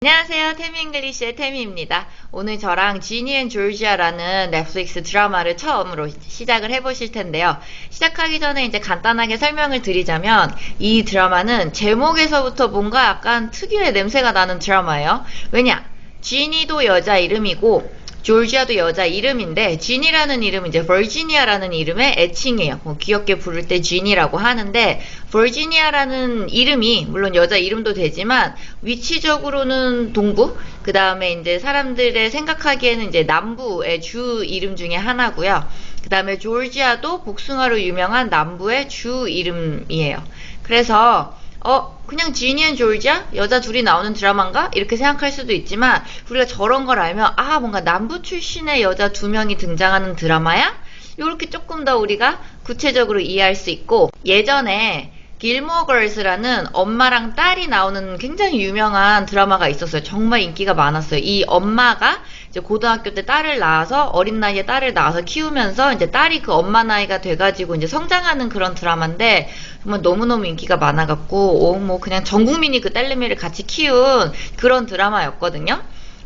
안녕하세요. 태미잉글리시의 태미입니다. 오늘 저랑 지니 앤 조지아라는 넷플릭스 드라마를 처음으로 시작을 해보실 텐데요. 시작하기 전에 이제 간단하게 설명을 드리자면 이 드라마는 제목에서부터 뭔가 약간 특유의 냄새가 나는 드라마예요. 왜냐? 지니도 여자 이름이고 조지아도 여자 이름인데 지니라는 이름은 이제 버지니아라는 이름의 애칭이에요. 귀엽게 부를 때 지니라고 하는데 버지니아라는 이름이 물론 여자 이름도 되지만 위치적으로는 동부, 그 다음에 이제 사람들의 생각하기에는 이제 남부의 주 이름 중에 하나고요. 그 다음에 조지아도 복숭아로 유명한 남부의 주 이름이에요. 그래서 그냥 지니 앤 조지아? 여자 둘이 나오는 드라마인가? 이렇게 생각할 수도 있지만 우리가 저런 걸 알면 뭔가 남부 출신의 여자 두 명이 등장하는 드라마야? 이렇게 조금 더 우리가 구체적으로 이해할 수 있고, 예전에 길모어 걸스라는 엄마랑 딸이 나오는 굉장히 유명한 드라마가 있었어요. 정말 인기가 많았어요. 이 엄마가 이제 고등학교 때 딸을 낳아서 어린 나이에 딸을 낳아서 키우면서 이제 딸이 그 엄마 나이가 돼가지고 이제 성장하는 그런 드라마인데 정말 너무너무 인기가 많아갖고 뭐 그냥 전 국민이 그 딸내미를 같이 키운 그런 드라마였거든요.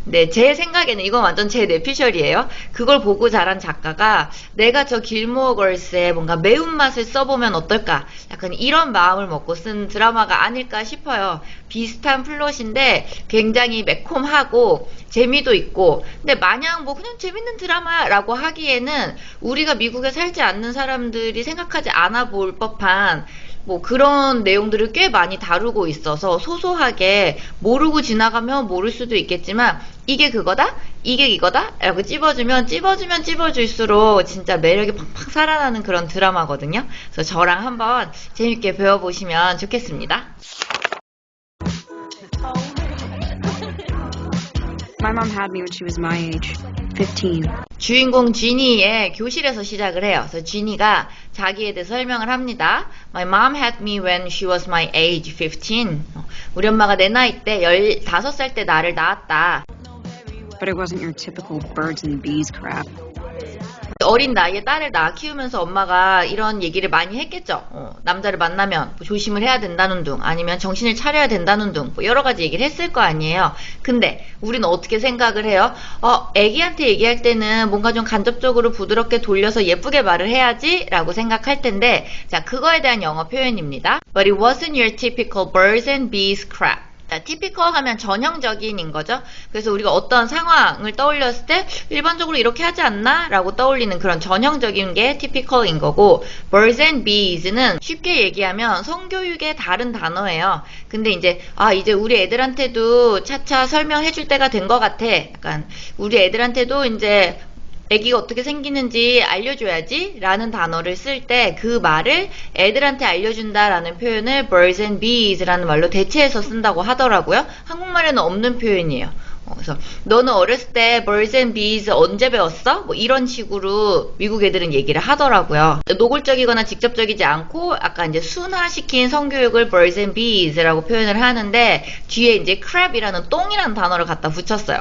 네, 제 생각에는 이건 완전 제 뇌피셜이에요. 그걸 보고 자란 작가가 내가 저 길모어 걸스의 뭔가 매운맛을 써보면 어떨까? 약간 이런 마음을 먹고 쓴 드라마가 아닐까 싶어요. 비슷한 플롯인데 굉장히 매콤하고 재미도 있고, 근데 마냥 뭐 그냥 재밌는 드라마라고 하기에는 우리가 미국에 살지 않는 사람들이 생각하지 않아 볼 법한 뭐 그런 내용들을 꽤 많이 다루고 있어서 소소하게 모르고 지나가면 모를 수도 있겠지만 이게 그거다? 이게 이거다? 라고 찝어주면 찝어줄수록 진짜 매력이 팍팍 살아나는 그런 드라마거든요. 그래서 저랑 한번 재밌게 배워보시면 좋겠습니다. My mom had me when she was my age, 15. 주인공 지니의 교실에서 시작을 해요. 그래서 지니가 자기에 대해서 설명을 합니다. My mom had me when she was my age, 15. 우리 엄마가 내 나이 때 15살 때 나를 낳았다. But it wasn't your typical birds and bees crap. 어린 나이에 딸을 낳아 키우면서 엄마가 이런 얘기를 많이 했겠죠. 남자를 만나면 뭐 조심을 해야 된다는 둥, 아니면 정신을 차려야 된다는 둥, 뭐 여러 가지 얘기를 했을 거 아니에요. 근데 우리는 어떻게 생각을 해요? 애기한테 얘기할 때는 뭔가 좀 간접적으로 부드럽게 돌려서 예쁘게 말을 해야지 라고 생각할 텐데, 자, 그거에 대한 영어 표현입니다. But it wasn't your typical birds and bees crap. 자, typical 하면 전형적인인 거죠. 그래서 우리가 어떤 상황을 떠올렸을 때 일반적으로 이렇게 하지 않나? 라고 떠올리는 그런 전형적인 게 typical인 거고, birds and bees는 쉽게 얘기하면 성교육의 다른 단어예요. 근데 이제 이제 우리 애들한테도 차차 설명해 줄 때가 된 것 같아. 약간 우리 애들한테도 이제 애기가 어떻게 생기는지 알려줘야지 라는 단어를 쓸 때 그 말을 애들한테 알려준다 라는 표현을 birds and bees 라는 말로 대체해서 쓴다고 하더라고요. 한국말에는 없는 표현이에요. 그래서 너는 어렸을 때 birds and bees 언제 배웠어? 뭐 이런 식으로 미국 애들은 얘기를 하더라고요. 노골적이거나 직접적이지 않고 약간 이제 순화시킨 성교육을 birds and bees 라고 표현을 하는데 뒤에 이제 crab이라는 똥이라는 단어를 갖다 붙였어요.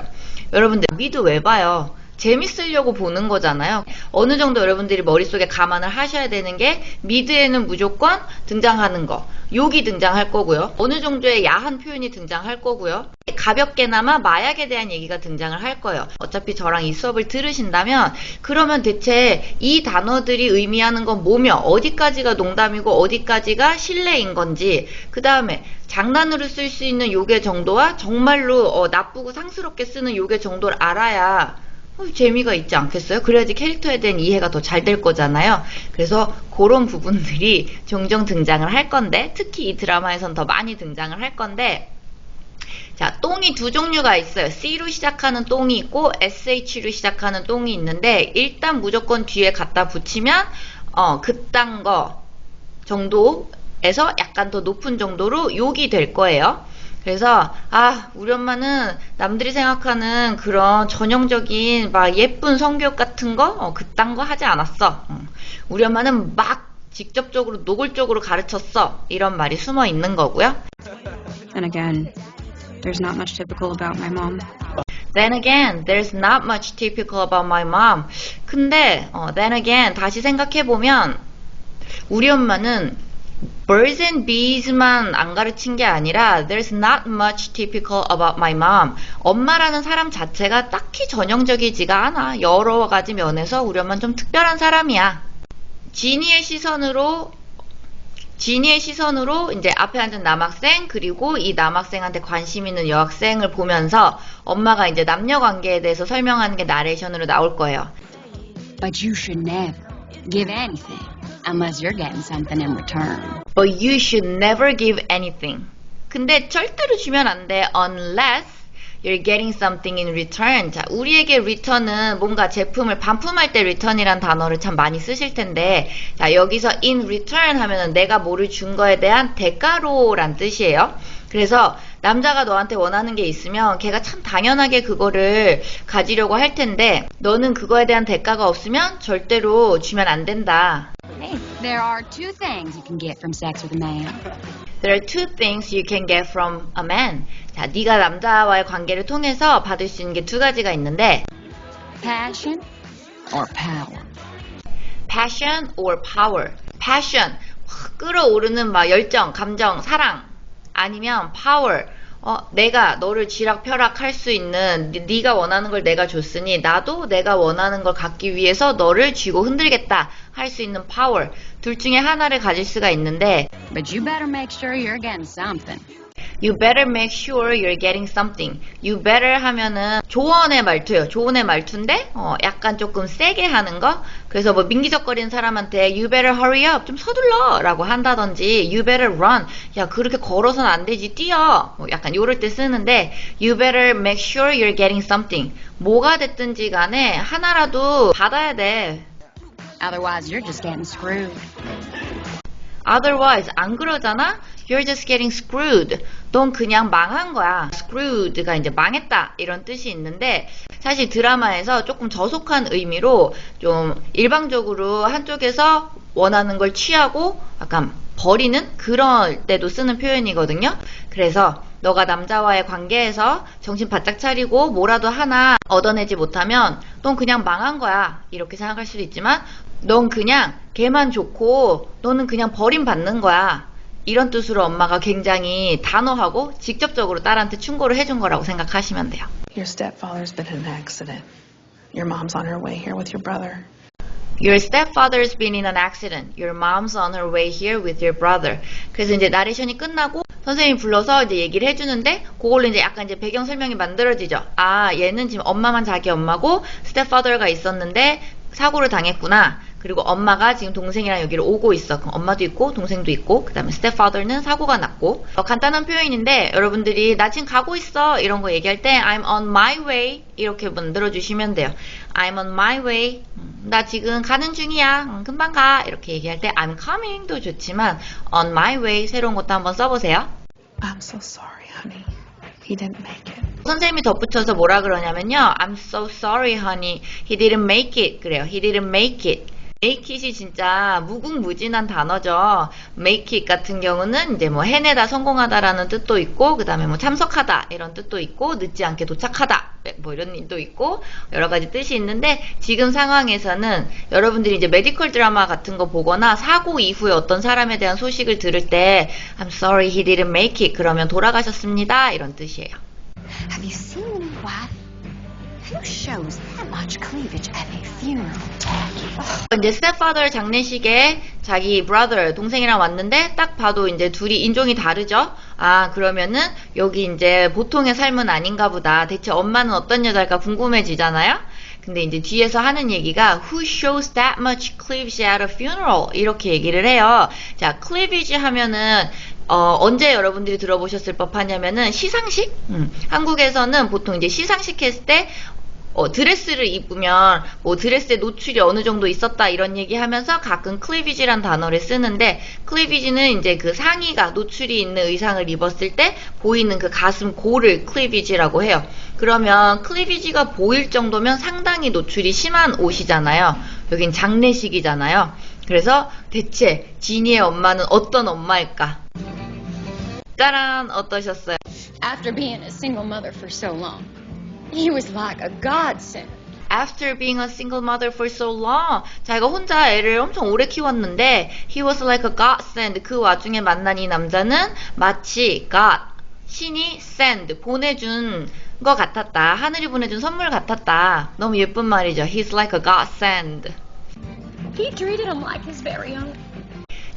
여러분들 미드 왜 봐요? 재밌으려고 보는 거잖아요. 어느 정도 여러분들이 머릿속에 감안을 하셔야 되는 게 미드에는 무조건 등장하는 거, 욕이 등장할 거고요. 어느 정도의 야한 표현이 등장할 거고요. 가볍게나마 마약에 대한 얘기가 등장을 할 거예요. 어차피 저랑 이 수업을 들으신다면 그러면 대체 이 단어들이 의미하는 건 뭐며 어디까지가 농담이고 어디까지가 실례인 건지, 그 다음에 장난으로 쓸 수 있는 욕의 정도와 정말로 나쁘고 상스럽게 쓰는 욕의 정도를 알아야 재미가 있지 않겠어요? 그래야지 캐릭터에 대한 이해가 더 잘 될 거잖아요. 그래서 그런 부분들이 종종 등장을 할 건데, 특히 이 드라마에선 더 많이 등장을 할 건데, 자, 똥이 두 종류가 있어요. C로 시작하는 똥이 있고 SH로 시작하는 똥이 있는데, 일단 무조건 뒤에 갖다 붙이면 그딴 거 정도에서 약간 더 높은 정도로 욕이 될 거예요. 그래서 우리 엄마는 남들이 생각하는 그런 전형적인 막 예쁜 성교육 같은 거 그딴 거 하지 않았어. 우리 엄마는 막 직접적으로 노골적으로 가르쳤어. 이런 말이 숨어 있는 거고요. And again, there's not much typical about my mom. Then again, there's not much typical about my mom. 근데 then again 다시 생각해보면 우리 엄마는 birds and bees만 안 가르친 게 아니라 there's not much typical about my mom. 엄마라는 사람 자체가 딱히 전형적이지가 않아. 여러 가지 면에서 우리 엄마는 좀 특별한 사람이야. 지니의 시선으로 이제 앞에 앉은 남학생 그리고 이 남학생한테 관심 있는 여학생을 보면서 엄마가 이제 남녀 관계에 대해서 설명하는 게 나레이션으로 나올 거예요. But you should never give anything unless you're getting something in return. But you should never give anything. 근데 절대로 주면 안 돼. Unless you're getting something in return. 자, 우리에게 return은 뭔가 제품을 반품할 때 return이란 단어를 참 많이 쓰실 텐데, 자, 여기서 in return 하면은 내가 뭐를 준 거에 대한 대가로란 뜻이에요. 그래서 남자가 너한테 원하는 게 있으면 걔가 참 당연하게 그거를 가지려고 할 텐데, 너는 그거에 대한 대가가 없으면 절대로 주면 안 된다. Hey, there are two things you can get from sex with a man. There are two things you can get from a man. 자, 네가 남자와의 관계를 통해서 받을 수 있는 게 두 가지가 있는데 Passion or power. passion or power. passion, 끌어오르는 막 열정, 감정, 사랑. 아니면 power, 내가 너를 쥐락펴락 할 수 있는, 네가 원하는 걸 내가 줬으니 나도 내가 원하는 걸 갖기 위해서 너를 쥐고 흔들겠다 할 수 있는 power. 둘 중에 하나를 가질 수가 있는데 But you better make sure you're getting something. You better make sure you're getting something. You better 하면은 조언의 말투예요. 조언의 말투인데 약간 조금 세게 하는 거. 그래서 뭐 민기적거리는 사람한테 You better hurry up. 좀 서둘러 라고 한다든지 You better run. 야 그렇게 걸어서는 안 되지. 뛰어. 뭐 약간 요럴 때 쓰는데 You better make sure you're getting something. 뭐가 됐든지 간에 하나라도 받아야 돼. Otherwise, you're just getting screwed. Otherwise, 안 그러잖아? You're just getting screwed. 넌 그냥 망한 거야. screwed가 이제 망했다 이런 뜻이 있는데 사실 드라마에서 조금 저속한 의미로 좀 일방적으로 한쪽에서 원하는 걸 취하고 약간 버리는 그럴 때도 쓰는 표현이거든요. 그래서 너가 남자와의 관계에서 정신 바짝 차리고 뭐라도 하나 얻어내지 못하면 넌 그냥 망한 거야. 이렇게 생각할 수도 있지만 넌 그냥 걔만 좋고 너는 그냥 버림받는 거야. 이런 뜻으로 엄마가 굉장히 단호하고 직접적으로 딸한테 충고를 해준 거라고 생각하시면 돼요. Your stepfather's been in an accident. Your mom's on her way here with your brother. Your stepfather's been in an accident. Your mom's on her way here with your brother. 그래서 이제 나레이션이 끝나고 선생님이 불러서 이제 얘기를 해주는데 그걸로 이제 약간 이제 배경 설명이 만들어지죠. 아, 얘는 지금 엄마만 자기 엄마고 stepfather가 있었는데 사고를 당했구나. 그리고 엄마가 지금 동생이랑 여기를 오고 있어. 그럼 엄마도 있고 동생도 있고 그 다음에 stepfather는 사고가 났고 간단한 표현인데 여러분들이 나 지금 가고 있어 이런 거 얘기할 때 I'm on my way 이렇게 만들어주시면 돼요. I'm on my way. 나 지금 가는 중이야. 금방 가. 이렇게 얘기할 때 I'm coming도 좋지만 on my way 새로운 것도 한번 써보세요. I'm so sorry, honey. He didn't make it. 선생님이 덧붙여서 뭐라 그러냐면요. I'm so sorry, honey. He didn't make it. 그래요. He didn't make it. make it이 진짜 무궁무진한 단어죠. make it 같은 경우는 이제 뭐 해내다, 성공하다라는 뜻도 있고, 그 다음에 뭐 참석하다 이런 뜻도 있고, 늦지 않게 도착하다 뭐 이런 뜻도 있고 여러 가지 뜻이 있는데 지금 상황에서는 여러분들이 이제 메디컬 드라마 같은 거 보거나 사고 이후에 어떤 사람에 대한 소식을 들을 때 I'm sorry he didn't make it 그러면 돌아가셨습니다 이런 뜻이에요. Have you seen a new wife? Who shows that much cleavage at a funeral? 이제 stepfather 장례식에 자기 brother 동생이랑 왔는데 딱 봐도 이제 둘이 인종이 다르죠. 아 그러면은 여기 이제 보통의 삶은 아닌가 보다. 대체 엄마는 어떤 여자일까 궁금해지잖아요. 근데 이제 뒤에서 하는 얘기가 Who shows that much cleavage at a funeral? 이렇게 얘기를 해요. 자, cleavage 하면은 언제 여러분들이 들어보셨을 법하냐면은 시상식? 한국에서는 보통 이제 시상식 했을 때 드레스를 입으면 뭐 드레스의 노출이 어느 정도 있었다 이런 얘기 하면서 가끔 클리비지란 단어를 쓰는데 클리비지는 이제 그 상의가 노출이 있는 의상을 입었을 때 보이는 그 가슴 고를 클리비지라고 해요. 그러면 클리비지가 보일 정도면 상당히 노출이 심한 옷이잖아요. 여긴 장례식이잖아요. 그래서 대체 지니의 엄마는 어떤 엄마일까? 짜란 어떠셨어요? After being a single mother for so long, he was like a godsend. after being a single mother for so long. 자기가 혼자 애를 엄청 오래 키웠는데 he was like a godsend. 그 와중에 만난 이 남자는 마치 God, 신이 send, 보내준 것 같았다. 하늘이 보내준 선물 같았다. 너무 예쁜 말이죠. He's like a godsend. He treated him like his very own.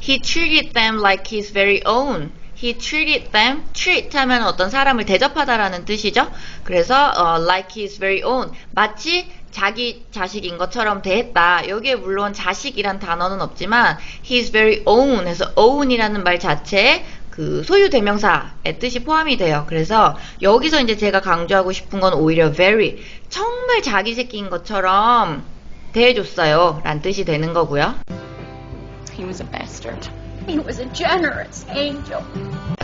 He treated them like his very own. He treated them, treat 하면 어떤 사람을 대접하다라는 뜻이죠. 그래서 like his very own, 마치 자기 자식인 것처럼 대했다. 여기에 물론 자식이란 단어는 없지만 his very own 해서 own이라는 말 자체에 그 소유 대명사의 뜻이 포함이 돼요. 그래서 여기서 이제 제가 강조하고 싶은 건 오히려 very, 정말 자기 새끼인 것처럼 대해줬어요 라는 뜻이 되는 거고요. He was a bastard. He was a generous angel.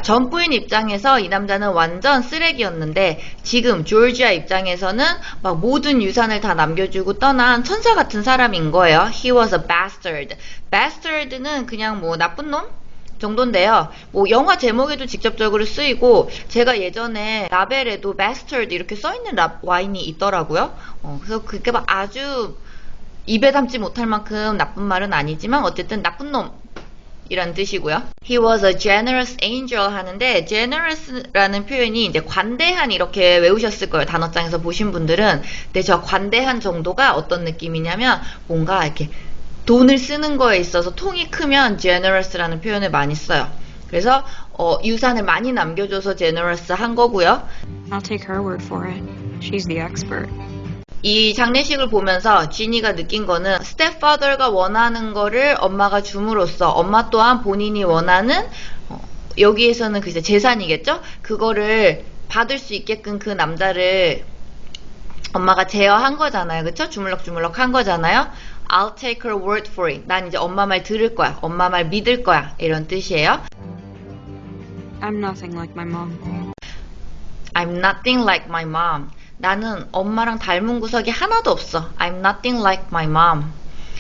전 부인 입장에서 이 남자는 완전 쓰레기였는데 지금 조지아 입장에서는 막 모든 유산을 다 남겨주고 떠난 천사 같은 사람인 거예요. He was a bastard. bastard는 그냥 뭐 나쁜 놈? 정도인데요. 뭐 영화 제목에도 직접적으로 쓰이고 제가 예전에 라벨에도 bastard 이렇게 써있는 와인이 있더라고요. 그래서 그게 막 아주 입에 담지 못할 만큼 나쁜 말은 아니지만 어쨌든 나쁜 놈 이란 뜻이고요. He was a generous angel 하는데 generous라는 표현이 이제 관대한 이렇게 외우셨을 거예요. 단어장에서 보신 분들은. 근데 저 관대한 정도가 어떤 느낌이냐면 뭔가 이렇게 돈을 쓰는 거에 있어서 통이 크면 generous라는 표현을 많이 써요. 그래서 유산을 많이 남겨줘서 generous 한 거고요. I'll take her word for it. She's the expert. 이 장례식을 보면서 지니가 느낀 거는 스텝파더가 원하는 거를 엄마가 줌으로써 엄마 또한 본인이 원하는 여기에서는 글쎄 재산이겠죠? 그거를 받을 수 있게끔 그 남자를 엄마가 제어한 거잖아요. 그쵸? 주물럭주물럭 한 거잖아요. I'll take her word for it. 난 이제 엄마 말 들을 거야. 엄마 말 믿을 거야. 이런 뜻이에요. I'm nothing like my mom. I'm nothing like my mom. 나는 엄마랑 닮은 구석이 하나도 없어. I'm nothing like my mom.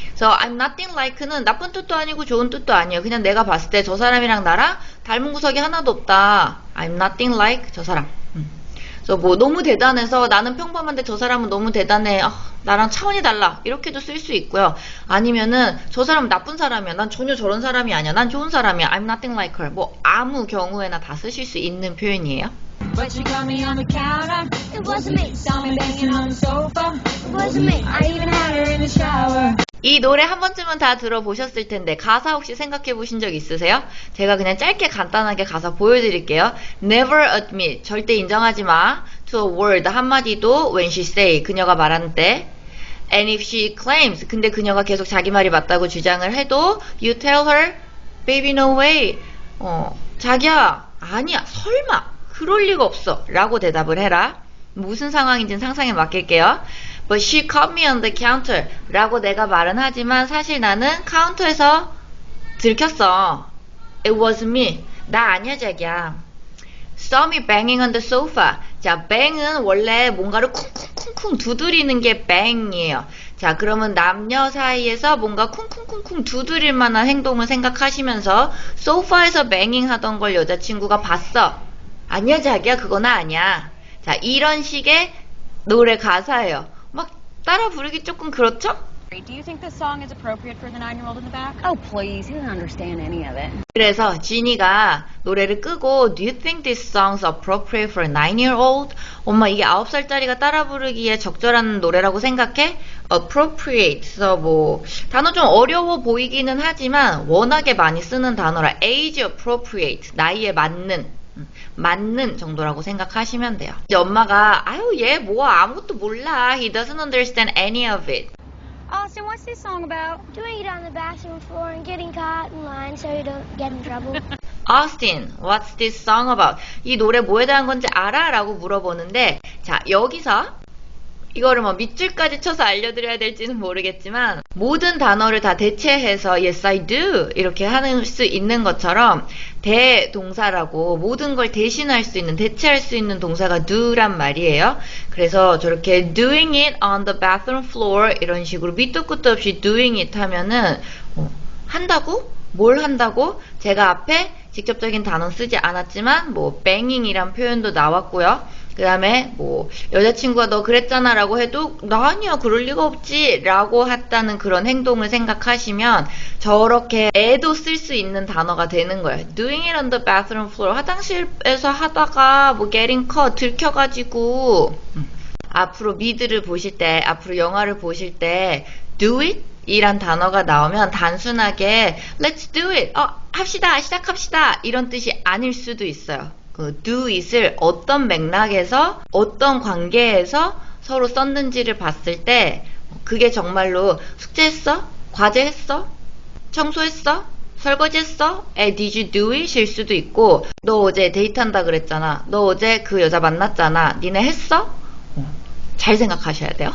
그래서 I'm nothing like는 나쁜 뜻도 아니고 좋은 뜻도 아니에요. 그냥 내가 봤을 때 저 사람이랑 나랑 닮은 구석이 하나도 없다. I'm nothing like 저 사람. 그래서 뭐 너무 대단해서 나는 평범한데 저 사람은 너무 대단해. 나랑 차원이 달라. 이렇게도 쓸 수 있고요. 아니면은 저 사람은 나쁜 사람이야. 난 전혀 저런 사람이 아니야. 난 좋은 사람이야. I'm nothing like her. 뭐 아무 경우에나 다 쓰실 수 있는 표현이에요. But you caught me on the counter. It wasn't me. Saw me banging on the sofa. It wasn't me. I even had her in the shower. 이 노래 한 번쯤은 다 들어보셨을 텐데 가사 혹시 생각해 보신 적 있으세요? 제가 그냥 짧게 간단하게 가사 보여드릴게요. Never admit, 절대 인정하지 마. To a word, 한마디도 when she say, 그녀가 말하는 때. And if she claims, 근데 그녀가 계속 자기 말이 맞다고 주장을 해도 You tell her, baby no way. 자기야, 아니야, 설마. 그럴 리가 없어. 라고 대답을 해라. 무슨 상황인지는 상상에 맡길게요. But she caught me on the counter. 라고 내가 말은 하지만 사실 나는 카운터에서 들켰어. It was me. 나 아니야, 자기야. Saw me banging on the sofa. 자, bang은 원래 뭔가를 쿵쿵쿵쿵 두드리는 게 bang이에요. 자, 그러면 남녀 사이에서 뭔가 쿵쿵쿵쿵 두드릴 만한 행동을 생각하시면서 소파에서 banging 하던 걸 여자친구가 봤어. 아니야, 자기야, 그건 아니야. 자, 이런 식의 노래 가사예요. 막 따라 부르기 조금 그렇죠? Do you think this song is appropriate for the 9-year-old in the back? Oh, please. He didn't understand any of it. 그래서 지니가 노래를 끄고 Do you think this song's appropriate for a 9-year-old? 엄마 이게 9살짜리가 따라 부르기에 적절한 노래라고 생각해? appropriate. 그래서 뭐 단어 좀 어려워 보이기는 하지만 워낙에 많이 쓰는 단어라 age appropriate. 나이에 맞는 정도라고 생각하시면 돼요. 이제 엄마가 아유 얘 뭐 아무것도 몰라. He doesn't understand any of it. Austin, what's this song about? Doing it on the bathroom floor and getting caught in line so you don't get in trouble. Austin, what's this song about? 이 노래 뭐에 대한 건지 알아? 라고 물어보는데 자 여기서 이거를 뭐 밑줄까지 쳐서 알려드려야 될지는 모르겠지만 모든 단어를 다 대체해서 Yes, I do 이렇게 할 수 있는 것처럼 대동사라고 모든 걸 대신할 수 있는 대체할 수 있는 동사가 do란 말이에요. 그래서 저렇게 doing it on the bathroom floor 이런 식으로 밑도 끝도 없이 doing it 하면은 한다고? 뭘 한다고? 제가 앞에 직접적인 단어 쓰지 않았지만 뭐 banging이란 표현도 나왔고요. 그 다음에 뭐 여자친구가 너 그랬잖아 라고 해도 나 아니야 그럴 리가 없지 라고 했다는 그런 행동을 생각하시면 저렇게 애도 쓸 수 있는 단어가 되는 거예요. Doing it on the bathroom floor. 화장실에서 하다가 뭐 getting caught 들켜가지고 앞으로 미드를 보실 때 앞으로 영화를 보실 때 do it 이란 단어가 나오면 단순하게 let's do it 합시다 시작합시다 이런 뜻이 아닐 수도 있어요. 그 do it을 어떤 맥락에서 어떤 관계에서 서로 썼는지를 봤을 때 그게 정말로 숙제했어? 과제했어? 청소했어? 설거지했어? did you do it? 일 수도 있고 너 어제 데이트한다 그랬잖아. 너 어제 그 여자 만났잖아. 니네 했어? 잘 생각하셔야 돼요.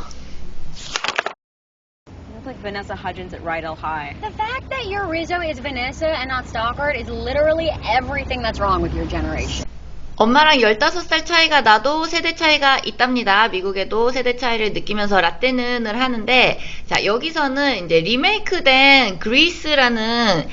You look like Vanessa Hudgens at Rydell High. The fact that your Rizzo is Vanessa and not Stockard is literally everything that's wrong with your generation. 엄마랑 15살 차이가 나도 세대 차이가 있답니다. 미국에도 세대 차이를 느끼면서 라떼는을 하는데, 자, 여기서는 이제 리메이크된 그리스라는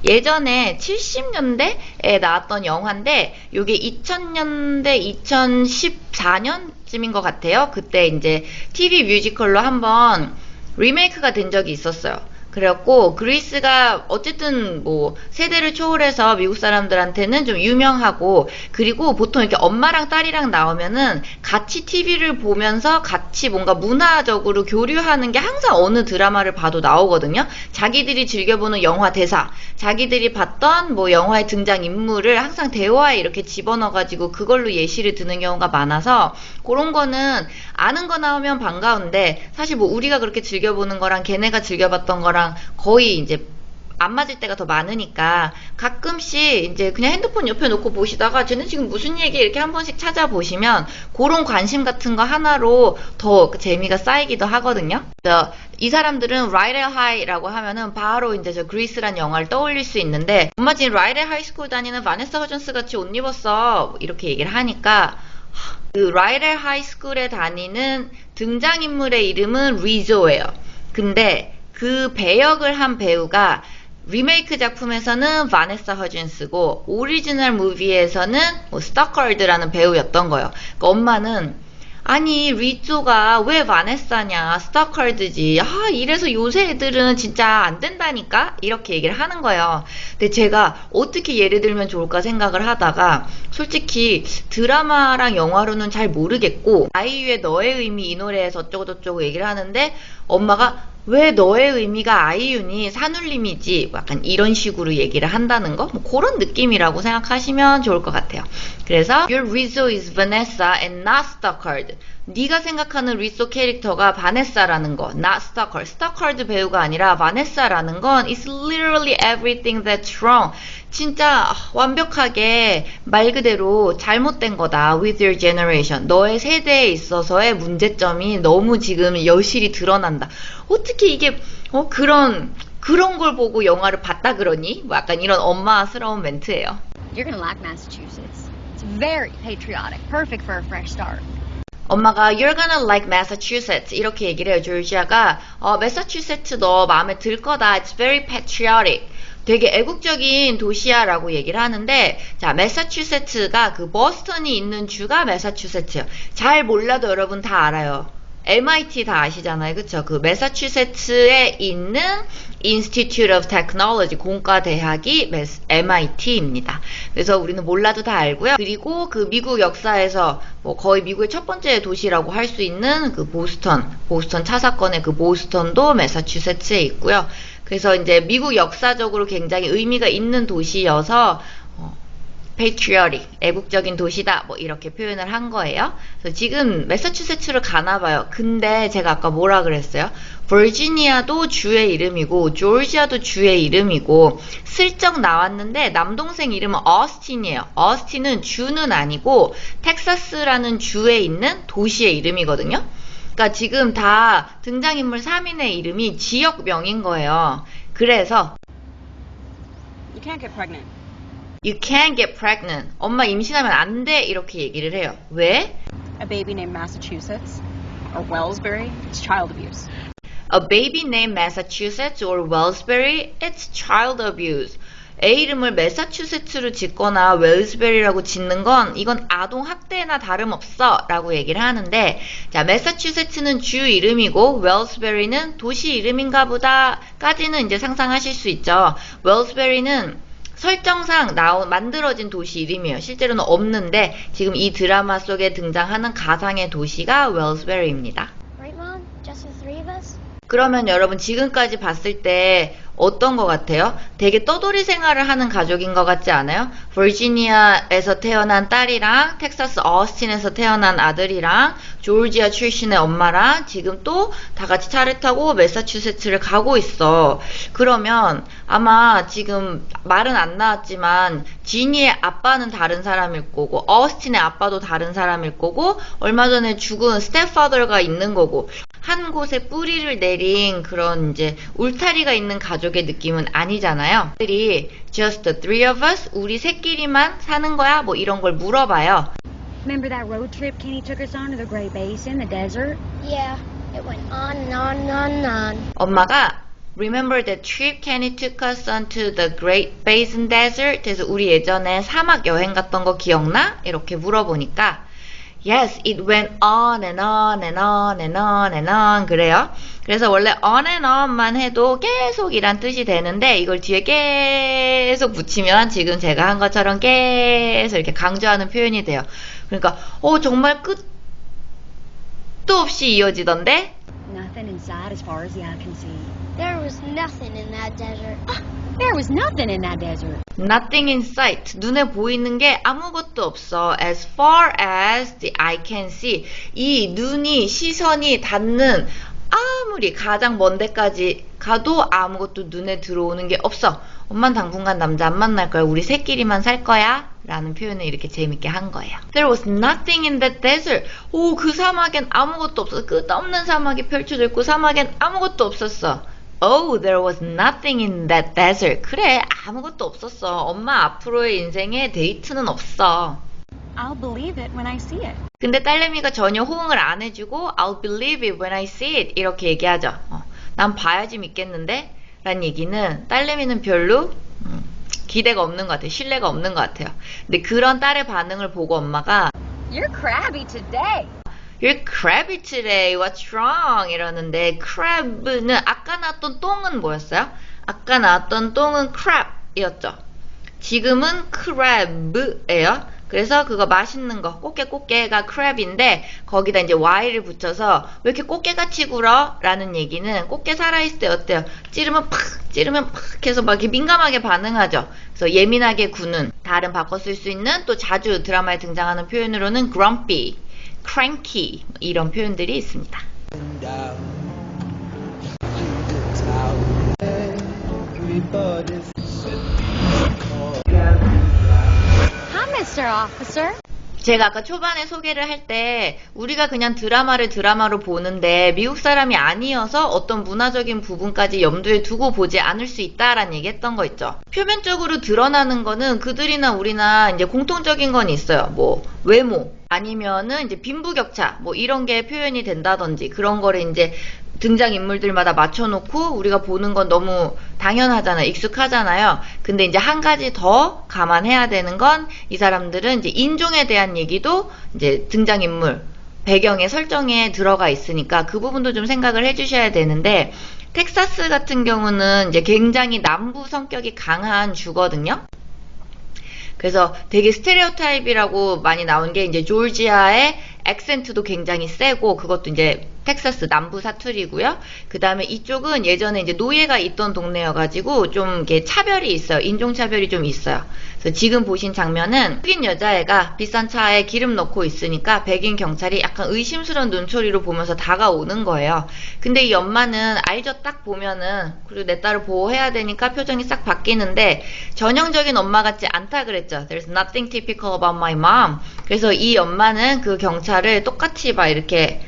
예전에 70년대에 나왔던 영화인데, 요게 2000년대, 2014년쯤인 것 같아요. 그때 이제 TV 뮤지컬로 한번 리메이크가 된 적이 있었어요. 그래갖고 그리스가 어쨌든 뭐 세대를 초월해서 미국 사람들한테는 좀 유명하고 그리고 보통 이렇게 엄마랑 딸이랑 나오면은 같이 TV를 보면서 같이 뭔가 문화적으로 교류하는 게 항상 어느 드라마를 봐도 나오거든요. 자기들이 즐겨보는 영화 대사, 자기들이 봤던 뭐 영화의 등장 인물을 항상 대화에 이렇게 집어넣어가지고 그걸로 예시를 드는 경우가 많아서 그런 거는 아는 거 나오면 반가운데 사실 뭐 우리가 그렇게 즐겨보는 거랑 걔네가 즐겨봤던 거랑 거의 이제 안 맞을 때가 더 많으니까 가끔씩 이제 그냥 핸드폰 옆에 놓고 보시다가 쟤는 지금 무슨 얘기 이렇게 한 번씩 찾아보시면 그런 관심 같은 거 하나로 더 재미가 쌓이기도 하거든요. 그래서 이 사람들은 Rydell High라고 하면은 바로 이제 저 그리스란 영화를 떠올릴 수 있는데 엄마 지금 Rydell High School 다니는 바네사 허전스 같이 옷 입었어 이렇게 얘기를 하니까 그 Rydell High School에 다니는 등장인물의 이름은 리조예요. 근데 그 배역을 한 배우가 리메이크 작품에서는 바네사 허진스고 오리지널 무비에서는 뭐 스토커드라는 배우였던 거예요. 그러니까 엄마는 아니 리조가 왜 바네사냐 스토커드지 이래서 요새 애들은 진짜 안 된다니까 이렇게 얘기를 하는 거예요. 근데 제가 어떻게 예를 들면 좋을까 생각을 하다가 솔직히 드라마랑 영화로는 잘 모르겠고 아이유의 너의 의미 이 노래에서 어쩌고저쩌고 얘기를 하는데 엄마가 왜 너의 의미가 아이유니 산울림이지 약간 이런 식으로 얘기를 한다는 거? 뭐 그런 느낌이라고 생각하시면 좋을 것 같아요. 그래서 Your Rizzo is Vanessa and not Stockard. 네가 생각하는 리소 캐릭터가 바네사라는 거, not Stockard. 스토커드 배우가 아니라 바네사라는 건 is literally everything that's wrong. 진짜 완벽하게 말 그대로 잘못된 거다. With your generation. 너의 세대에 있어서의 문제점이 너무 지금 여실히 드러난다. 어떻게 이게 그런 걸 보고 영화를 봤다 그러니? 뭐 약간 이런 엄마스러운 멘트예요. You're gonna like Massachusetts. It's very patriotic, perfect for a fresh start. 엄마가 You're gonna like Massachusetts 이렇게 얘기를 해요. 조지아가 매사추세츠 너 마음에 들 거다. It's very patriotic. 되게 애국적인 도시야 라고 얘기를 하는데 자 매사추세츠가 그 버스턴이 있는 주가 매사추세츠예요. 잘 몰라도 여러분 다 알아요. MIT 다 아시잖아요. 그쵸? 그 매사추세츠에 있는 Institute of Technology 공과대학이 MIT입니다. 그래서 우리는 몰라도 다 알고요. 그리고 그 미국 역사에서 뭐 거의 미국의 첫 번째 도시라고 할 수 있는 그 보스턴 차 사건의 그 보스턴도 매사추세츠에 있고요. 그래서 이제 미국 역사적으로 굉장히 의미가 있는 도시여서 patriotic, 애국적인 도시다 뭐 이렇게 표현을 한 거예요. 그래서 지금 매사추세츠를 가나 봐요. 근데 제가 아까 뭐라 그랬어요? 버지니아도 주의 이름이고 조지아도 주의 이름이고 슬쩍 나왔는데 남동생 이름은 어스틴이에요. 어스틴은 주는 아니고 텍사스라는 주에 있는 도시의 이름이거든요. 그러니까 지금 다 등장인물 3인의 이름이 지역명인 거예요. 그래서 You can't get pregnant. You can't get pregnant. 엄마 임신하면 안 돼. 이렇게 얘기를 해요. 왜? A baby named Massachusetts or Wellsbury, it's child abuse. A baby named Massachusetts or Wellsbury, it's child abuse. 애 이름을 매사추세츠로 짓거나 웰스베리라고 짓는 건 이건 아동 학대나 다름없어 라고 얘기를 하는데, 자, 매사추세츠는 주 이름이고 웰스베리는 도시 이름인가 보다 까지는 이제 상상하실 수 있죠. 웰스베리는 설정상 만들어진 도시 이름이에요. 실제로는 없는데 지금 이 드라마 속에 등장하는 가상의 도시가 웰스베리입니다. Right, Mom? Just the three of us? 그러면 여러분 지금까지 봤을 때 어떤 것 같아요? 되게 떠돌이 생활을 하는 가족인 것 같지 않아요? 버지니아에서 태어난 딸이랑 텍사스 어스틴에서 태어난 아들이랑 조지아 출신의 엄마랑 지금 또 다 같이 차를 타고 매사추세츠를 가고 있어. 그러면 아마 지금 말은 안 나왔지만 지니의 아빠는 다른 사람일 거고 어스틴의 아빠도 다른 사람일 거고 얼마 전에 죽은 스텝파더가 있는 거고, 한 곳에 뿌리를 내린 그런 이제 울타리가 있는 가족의 느낌은 아니잖아요. 들이 just the three of us, 우리 셋끼리만 사는 거야? 뭐 이런 걸 물어봐요. Remember that road trip Kenny took us on to the Great Basin, the desert? Yeah, it went on and on and on and on. 엄마가 Remember that trip Kenny took us onto the Great Basin Desert? 그래서 우리 예전에 사막 여행 갔던 거 기억나? 이렇게 물어보니까 Yes, it went on and on and on and on and on. 그래요. 그래서 원래 on and on만 해도 계속이란 뜻이 되는데 이걸 뒤에 계속 붙이면 지금 제가 한 것처럼 계속 이렇게 강조하는 표현이 돼요. 그러니까 정말 끝도 없이 이어지던데? Nothing inside as far as the eye can see. There was nothing in that desert. There was nothing in that desert. Nothing in sight. 눈에 보이는 게 아무것도 없어. As far as the eye can see. 이 눈이, 시선이 닿는 아무리 가장 먼 데까지 가도 아무것도 눈에 들어오는 게 없어. 엄만 당분간 남자 안 만날 거야. 우리 셋끼리만 살 거야. 라는 표현을 이렇게 재밌게 한 거예요. There was nothing in that desert. 그 사막엔 아무것도 없어. 끝없는 사막이 펼쳐져 있고 사막엔 아무것도 없었어. Oh, there was nothing in that desert. 그래, 아무것도 없었어. 엄마 앞으로의 인생에 데이트는 없어. I'll believe it when I see it. 근데 딸내미가 전혀 호응을 안 해주고 I'll believe it when I see it 이렇게 얘기하죠. 난 봐야지 믿겠는데? 라는 얘기는 딸내미는 별로 기대가 없는 것 같아요. 신뢰가 없는 것 같아요. 근데 그런 딸의 반응을 보고 엄마가 You're crabby today. You're crabby today. What's wrong? 이러는데 crab는 아까 나왔던 똥은 뭐였어요? 아까 나왔던 똥은 crab이었죠. 지금은 crab예요. 그래서 그거 맛있는 거 꽃게가 crab인데 거기다 이제 y를 붙여서 왜 이렇게 꽃게같이 굴어? 라는 얘기는 꽃게 살아있을 때 어때요? 찌르면 팍 해서 막 이렇게 민감하게 반응하죠. 그래서 예민하게 구는, 다른 바꿔 쓸 수 있는 또 자주 드라마에 등장하는 표현으로는 grumpy, cranky 이런 표현들이 있습니다. Hi, Mr. Officer. 제가 아까 초반에 소개를 할 때 우리가 그냥 드라마를 드라마로 보는데 미국 사람이 아니어서 어떤 문화적인 부분까지 염두에 두고 보지 않을 수 있다라는 얘기 했던 거 있죠. 표면적으로 드러나는 거는 그들이나 우리나 이제 공통적인 건 있어요. 뭐 외모 아니면은 이제 빈부격차 뭐 이런 게 표현이 된다든지 그런 거를 이제 등장인물들마다 맞춰놓고 우리가 보는 건 너무 당연하잖아요. 익숙하잖아요. 근데 이제 한 가지 더 감안해야 되는 건 이 사람들은 이제 인종에 대한 얘기도 이제 등장인물 배경의 설정에 들어가 있으니까 그 부분도 좀 생각을 해주셔야 되는데, 텍사스 같은 경우는 이제 굉장히 남부 성격이 강한 주거든요. 그래서 되게 스테레오타입이라고 많이 나온 게 이제 조지아의 액센트도 굉장히 세고 그것도 이제 텍사스 남부 사투리고요. 그 다음에 이쪽은 예전에 이제 노예가 있던 동네여가지고 좀 이렇게 차별이 있어요. 인종차별이 좀 있어요. 그래서 지금 보신 장면은 흑인 여자애가 비싼 차에 기름 넣고 있으니까 백인 경찰이 약간 의심스러운 눈초리로 보면서 다가오는 거예요. 근데 이 엄마는 알죠? 딱 보면은 그리고 내 딸을 보호해야 되니까 표정이 싹 바뀌는데 전형적인 엄마 같지 않다 그랬죠. There's nothing typical about my mom. 그래서 이 엄마는 그 경찰을 똑같이 막 이렇게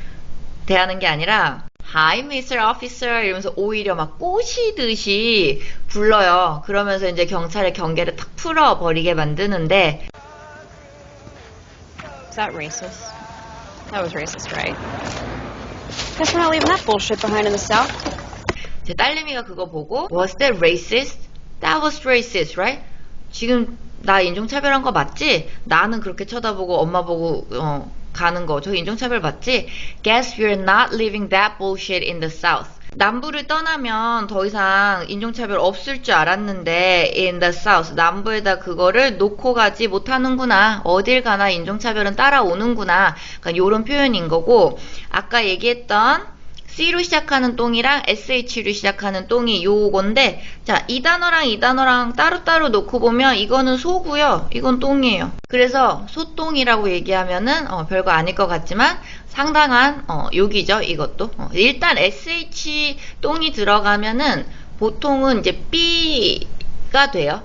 대하는 게 아니라 Hi, Mr. Officer 이러면서 오히려 막 꼬시듯이 불러요. 그러면서 이제 경찰의 경계를 탁 풀어버리게 만드는데 Is that racist? That was racist, right? Guess we're not leaving that bullshit behind in the South. 제 딸내미가 그거 보고 Was that racist? That was racist, right? 지금 나 인종차별한 거 맞지? 나는 그렇게 쳐다보고 엄마 보고 가는 거 저 인종차별 맞지? Guess we're not living that bullshit in the South. 남부를 떠나면 더 이상 인종차별 없을 줄 알았는데 in the South, 남부에다 그거를 놓고 가지 못하는구나. 어딜 가나 인종차별은 따라오는구나. 그러니까 요런 표현인 거고, 아까 얘기했던 C로 시작하는 똥이랑 SH로 시작하는 똥이 요건데, 자, 이 단어랑 이 단어랑 따로따로 놓고 보면 이거는 소고요. 이건 똥이에요. 그래서 소똥이라고 얘기하면은 별거 아닐 것 같지만 상당한 욕이죠. 이것도. 일단 SH 똥이 들어가면은 보통은 이제 B가 돼요.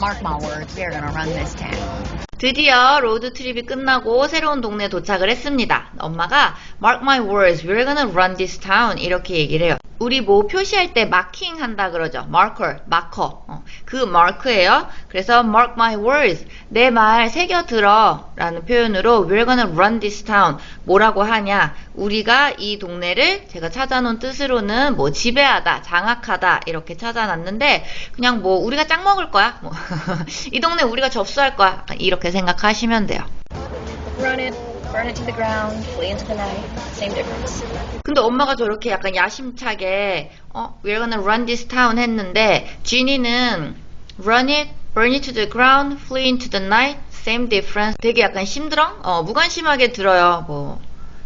Mark my words, they're gonna run this town. 드디어 로드 트립이 끝나고 새로운 동네에 도착을 했습니다. 엄마가 Mark my words, we're gonna run this town 이렇게 얘기를 해요. 우리 뭐 표시할 때 마킹 한다 그러죠. marker, 마커. 그 마크예요. 그래서 mark my words, 내 말 새겨들어 라는 표현으로 we're gonna run this town. 뭐라고 하냐? 우리가 이 동네를 제가 찾아놓은 뜻으로는 뭐 지배하다, 장악하다 이렇게 찾아놨는데 그냥 뭐 우리가 짱 먹을 거야. 뭐 이 동네 우리가 접수할 거야. 이렇게 생각하시면 돼요. Run it, burn it to the ground, flee into the night. Same difference. 근데 엄마가 저렇게 약간 야심차게 we're gonna run this town 했는데 지니는 run it, burn it to the ground, flee into the night, same difference. 되게 약간 심드렁? 무관심하게 들어요. 뭐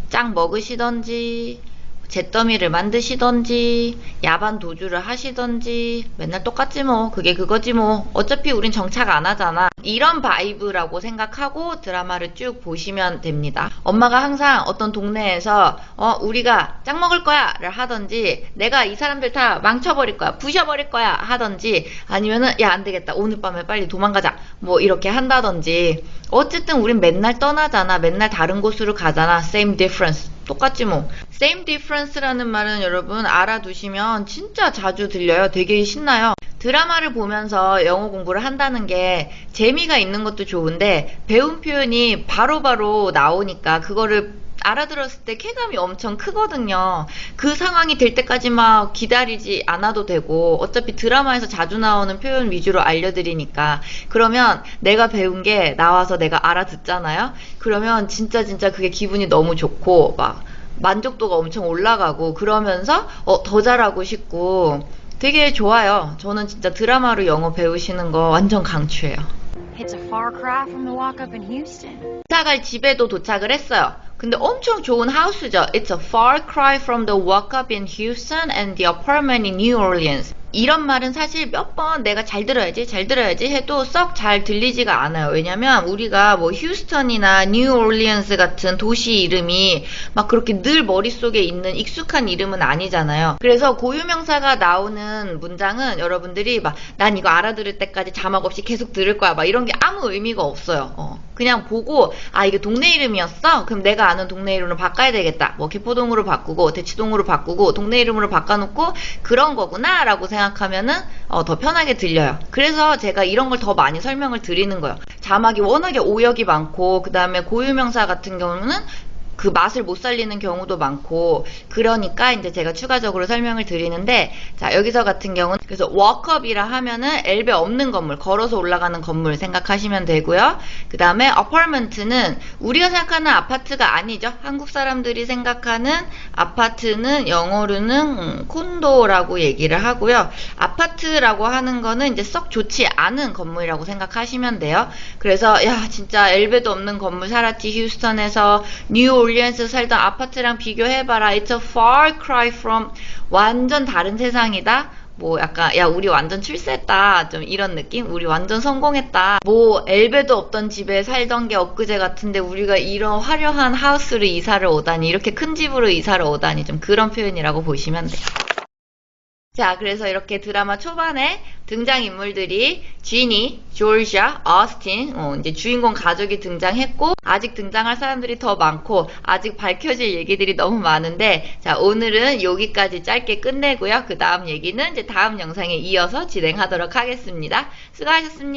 짱 먹으시던지 잿더미를 만드시던지 야반 도주를 하시던지 맨날 똑같지 뭐. 그게 그거지 뭐. 어차피 우린 정착 안 하잖아. 이런 바이브라고 생각하고 드라마를 쭉 보시면 됩니다. 엄마가 항상 어떤 동네에서 우리가 짱 먹을 거야 를 하던지 내가 이 사람들 다 망쳐버릴 거야, 부셔버릴 거야 하던지 아니면은 야 안되겠다 오늘 밤에 빨리 도망가자 뭐 이렇게 한다던지 어쨌든 우린 맨날 떠나잖아. 맨날 다른 곳으로 가잖아. Same difference. 똑같지 뭐. Same difference라는 말은 여러분 알아두시면 진짜 자주 들려요. 되게 신나요. 드라마를 보면서 영어 공부를 한다는 게 재미가 있는 것도 좋은데 배운 표현이 바로바로 나오니까 그거를 알아들었을 때 쾌감이 엄청 크거든요. 그 상황이 될 때까지 막 기다리지 않아도 되고 어차피 드라마에서 자주 나오는 표현 위주로 알려드리니까 그러면 내가 배운 게 나와서 내가 알아듣잖아요. 그러면 진짜 그게 기분이 너무 좋고 막 만족도가 엄청 올라가고 그러면서 더 잘하고 싶고 되게 좋아요. 저는 진짜 드라마로 영어 배우시는 거 완전 강추해요. It's a far cry from the walk-up in Houston. 도착할 집에도 도착을 했어요. 근데 엄청 좋은 하우스죠. It's a far cry from the walk-up in Houston and the apartment in New Orleans. 이런 말은 사실 몇 번 내가 잘 들어야지 해도 썩 잘 들리지가 않아요. 왜냐면 우리가 뭐 휴스턴이나 뉴 올리언스 같은 도시 이름이 막 그렇게 늘 머릿속에 있는 익숙한 이름은 아니잖아요. 그래서 고유명사가 나오는 문장은 여러분들이 막 난 이거 알아들을 때까지 자막 없이 계속 들을 거야 막 이런 게 아무 의미가 없어요. 그냥 보고 아 이게 동네 이름이었어? 그럼 내가 아는 동네 이름으로 바꿔야 되겠다. 뭐 개포동으로 바꾸고 대치동으로 바꾸고 동네 이름으로 바꿔놓고 그런 거구나 라고 생각하면은 더 편하게 들려요. 그래서 제가 이런 걸 더 많이 설명을 드리는 거예요. 자막이 워낙에 오역이 많고 그 다음에 고유명사 같은 경우는 그 맛을 못 살리는 경우도 많고 그러니까 이제 제가 추가적으로 설명을 드리는데 자 여기서 같은 경우는 그래서 워크업이라 하면은 엘베 없는 건물 걸어서 올라가는 건물 생각하시면 되고요. 그 다음에 어파트먼트는 우리가 생각하는 아파트가 아니죠. 한국 사람들이 생각하는 아파트는 영어로는 콘도라고 얘기를 하고요. 아파트라고 하는 거는 이제 썩 좋지 않은 건물이라고 생각하시면 돼요. 그래서 야 진짜 엘베도 없는 건물 살았지 휴스턴에서 뉴 올리언스 살던 아파트랑 비교해봐라. It's a far cry from 완전 다른 세상이다. 뭐 약간 야 우리 완전 출세했다. 좀 이런 느낌? 우리 완전 성공했다. 뭐 엘베도 없던 집에 살던 게 엊그제 같은데 우리가 이런 화려한 하우스로 이사를 오다니 이렇게 큰 집으로 이사를 오다니 좀 그런 표현이라고 보시면 돼요. 자, 그래서 이렇게 드라마 초반에 등장인물들이 지니, 조지아, 어스틴, 이제 주인공 가족이 등장했고 아직 등장할 사람들이 더 많고 아직 밝혀질 얘기들이 너무 많은데 자, 오늘은 여기까지 짧게 끝내고요. 그 다음 얘기는 이제 다음 영상에 이어서 진행하도록 하겠습니다. 수고하셨습니다.